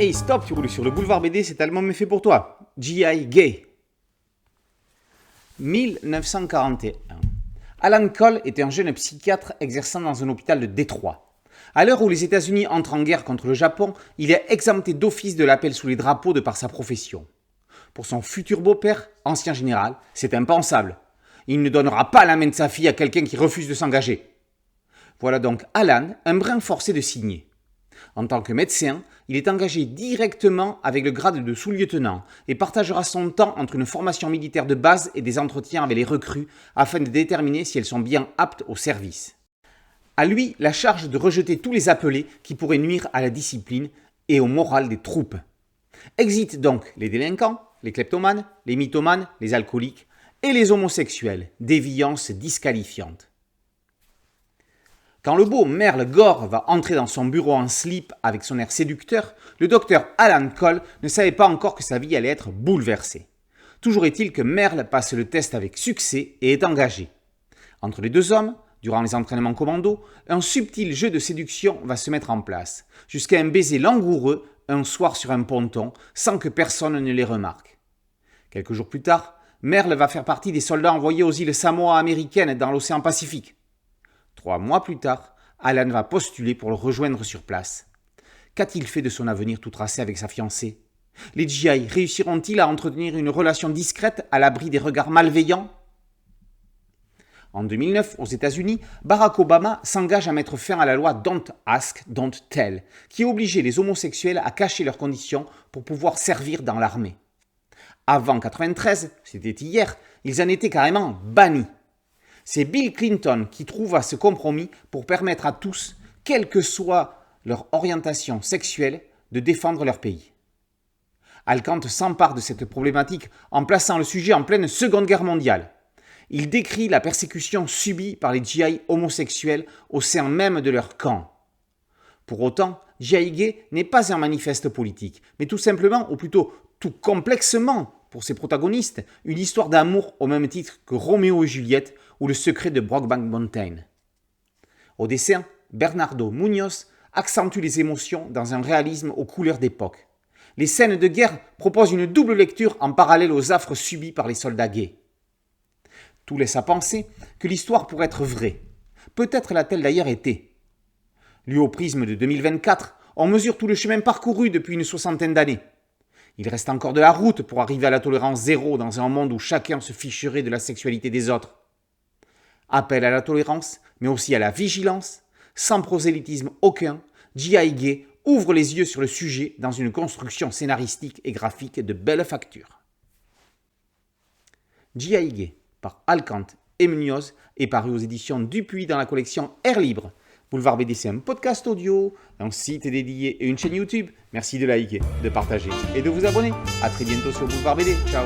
Hey stop, tu roules sur le boulevard BD, cet album est fait pour toi. G.I. Gay. 1941. Alan Cole était un jeune psychiatre exerçant dans un hôpital de Détroit. À l'heure où les États-Unis entrent en guerre contre le Japon, il est exempté d'office de l'appel sous les drapeaux de par sa profession. Pour son futur beau-père, ancien général, c'est impensable. Il ne donnera pas la main de sa fille à quelqu'un qui refuse de s'engager. Voilà donc Alan, un brin forcé de signer. En tant que médecin, il est engagé directement avec le grade de sous-lieutenant et partagera son temps entre une formation militaire de base et des entretiens avec les recrues afin de déterminer si elles sont bien aptes au service. À lui la charge de rejeter tous les appelés qui pourraient nuire à la discipline et au moral des troupes. Exit donc les délinquants, les kleptomanes, les mythomanes, les alcooliques et les homosexuels, déviances disqualifiantes. Quand le beau Merle Gore va entrer dans son bureau en slip avec son air séducteur, le docteur Alan Cole ne savait pas encore que sa vie allait être bouleversée. Toujours est-il que Merle passe le test avec succès et est engagé. Entre les deux hommes, durant les entraînements commando, un subtil jeu de séduction va se mettre en place, jusqu'à un baiser langoureux un soir sur un ponton, sans que personne ne les remarque. Quelques jours plus tard, Merle va faire partie des soldats envoyés aux îles Samoa américaines dans l'océan Pacifique. 3 mois plus tard, Alan va postuler pour le rejoindre sur place. Qu'a-t-il fait de son avenir tout tracé avec sa fiancée ? Les GI réussiront-ils à entretenir une relation discrète à l'abri des regards malveillants ? En 2009, aux États-Unis, Barack Obama s'engage à mettre fin à la loi Don't Ask, Don't Tell, qui obligeait les homosexuels à cacher leurs conditions pour pouvoir servir dans l'armée. Avant 1993, c'était hier, ils en étaient carrément bannis. C'est Bill Clinton qui trouva ce compromis pour permettre à tous, quelle que soit leur orientation sexuelle, de défendre leur pays. Alcante s'empare de cette problématique en plaçant le sujet en pleine Seconde Guerre mondiale. Il décrit la persécution subie par les GI homosexuels au sein même de leur camp. Pour autant, G.I. Gay n'est pas un manifeste politique, mais tout simplement, ou plutôt tout complexement, pour ses protagonistes, une histoire d'amour au même titre que Roméo et Juliette ou Le secret de Brokeback Mountain. Au dessin, Bernardo Munoz accentue les émotions dans un réalisme aux couleurs d'époque. Les scènes de guerre proposent une double lecture en parallèle aux affres subies par les soldats gays. Tout laisse à penser que l'histoire pourrait être vraie. Peut-être l'a-t-elle d'ailleurs été. Lu au prisme de 2024, on mesure tout le chemin parcouru depuis une 60aine d'années. Il reste encore de la route pour arriver à la tolérance zéro dans un monde où chacun se ficherait de la sexualité des autres. Appel à la tolérance, mais aussi à la vigilance, sans prosélytisme aucun, G.I. Gay ouvre les yeux sur le sujet dans une construction scénaristique et graphique de belle facture. G.I. Gay, par Alcante et Munoz, est paru aux éditions Dupuis dans la collection Air Libre. Boulevard BD, c'est un podcast audio, un site dédié et une chaîne YouTube. Merci de liker, de partager et de vous abonner. A très bientôt sur Boulevard BD. Ciao.